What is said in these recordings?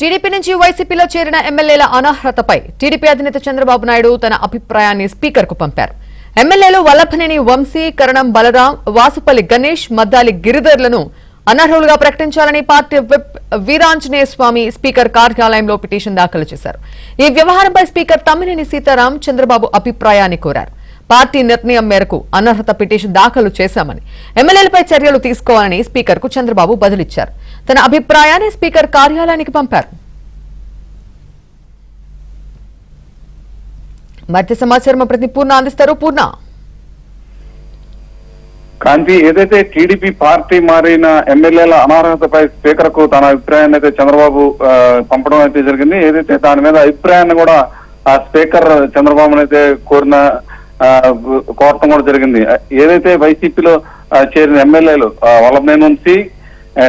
TDP నుంచి వైసీపీలో చేరిన ఎమ్మెల్యేల అనర్హతపై టీడీపీ అధినేత చంద్రబాబు నాయుడు తన అభిప్రాయాన్ని స్పీకర్కు పంపారు. ఎమ్మెల్యేలు వల్లభనేని వంశీ, కరణం బలరాం, వాసుపల్లి గణేష్, మద్దాలి గిరిధర్లను అనర్హులుగా ప్రకటించాలని party whip Veeranjaneya Swamy speaker కార్యాలయంలో పిటిషన్ దాఖలు చేశారు. ఈ వ్యవహారంపై స్పీకర్ తమ్మినేని సీతారాం చంద్రబాబు అభిప్రాయాన్ని కోరారు. పార్టీ నిర్ణయం మేరకు అనర్హత పిటిషన్ దాఖలు చేశామని, ఎమ్మెల్యేలపై చర్యలు తీసుకోవాలని స్పీకర్కు చంద్రబాబు బదులిచ్చారు. తన అభిప్రాయాన్ని స్పీకర్ కార్యాలయానికి పంపారు. మధ్య సమాచారం ప్రతినిధి పూర్ణ అందిస్తారు. పూర్ణ, కాంతి, ఏదైతే టీడీపీ పార్టీ మారిన ఎమ్మెల్యేల అనర్హతపై స్పీకర్ కు తన అభిప్రాయాన్ని అయితే చంద్రబాబు పంపడం అయితే జరిగింది. ఏదైతే దాని మీద అభిప్రాయాన్ని కూడా ఆ స్పీకర్ చంద్రబాబు అయితే కోరటం కూడా జరిగింది. ఏదైతే వైసీపీలో చేరిన ఎమ్మెల్యేలు వల్లభనేని వంశీ,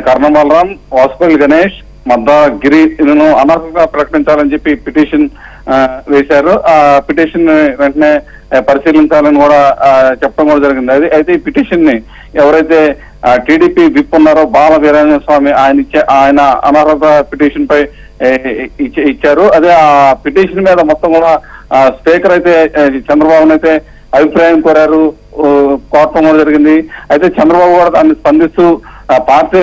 కరణం బలరాం, వాసుపల్లి గణేష్, మద్దా గిరిను అనర్హంగా ప్రకటించాలని చెప్పి పిటిషన్ వేశారు. ఆ పిటిషన్ వెంటనే పరిశీలించాలని కూడా చెప్పడం కూడా జరిగింది. అయితే ఈ పిటిషన్ ని ఎవరైతే టీడీపీ విప్ ఉన్నారో బాల వీరాంజనేయ స్వామి ఆయన అనర్హత పిటిషన్ పై ఇచ్చారు. అదే ఆ పిటిషన్ మీద మొత్తం కూడా స్పీకర్ అయితే చంద్రబాబును అయితే అభిప్రాయం కోరటం కూడా జరిగింది. అయితే చంద్రబాబు కూడా దాన్ని స్పందిస్తూ పార్టీ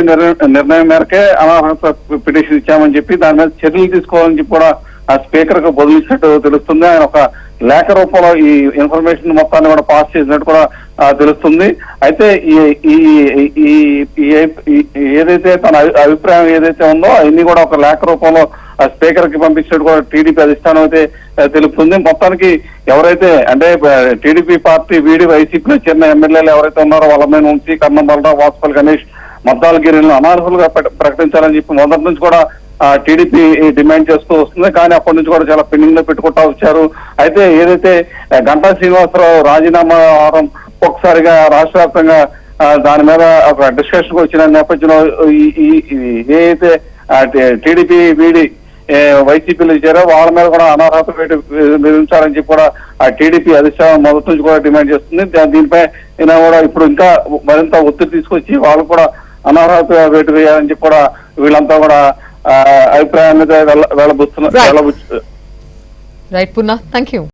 నిర్ణయం మేరకే అనర్హత పిటిషన్ ఇచ్చామని చెప్పి దాని మీద చర్యలు తీసుకోవాలని చెప్పి కూడా స్పీకర్ కు బదులిచ్చినట్టు తెలుస్తుంది. ఆయన ఒక లేఖ రూపంలో ఈ ఇన్ఫర్మేషన్ మొత్తాన్ని కూడా పాస్ చేసినట్టు కూడా తెలుస్తుంది. అయితే ఏదైతే తన అభిప్రాయం ఏదైతే ఉందో అవన్నీ కూడా ఒక లేఖ రూపంలో స్పీకర్ కి పంపించినట్టు కూడా టీడీపీ అధిష్టానం అయితే తెలుపుతుంది. మొత్తానికి ఎవరైతే అంటే టీడీపీ పార్టీ వీడి వైసీపీలో చేరిన ఎమ్మెల్యేలు ఎవరైతే ఉన్నారో వల్లభనేని వంశీ, కరణం బలరాం, వాసుపల్లి గణేష్, మద్దాల గిరిలను అనర్హులుగా ప్రకటించాలని చెప్పి మొదటి నుంచి కూడా టీడీపీ డిమాండ్ చేస్తూ వస్తుంది. కానీ అప్పటి నుంచి కూడా చాలా పెండింగ్ లో పెట్టుకుంటా వచ్చారు. అయితే ఏదైతే గంటా శ్రీనివాసరావు రాజీనామా వ్యవహారం ఒకసారిగా రాష్ట్ర వ్యాప్తంగా దాని మీద ఒక డిస్కషన్ వచ్చిన నేపథ్యంలో ఏదైతే టీడీపీ వీడి వైసీపీలో చేరో వాళ్ళ మీద కూడా అనర్హత వేటు విధించాలని చెప్పి కూడా ఆ టీడీపీ అధిష్టానం మొదటి నుంచి కూడా డిమాండ్ చేస్తుంది. దీనిపై అయినా కూడా ఇప్పుడు ఇంకా మరింత ఒత్తిడి తీసుకొచ్చి వాళ్ళు కూడా అనర్హత వేటు వేయాలని చెప్పి కూడా వీళ్ళంతా కూడా అభిప్రాయాన్ని వెళ్ళబుచ్చుతున్నారు. Right Purna, thank you.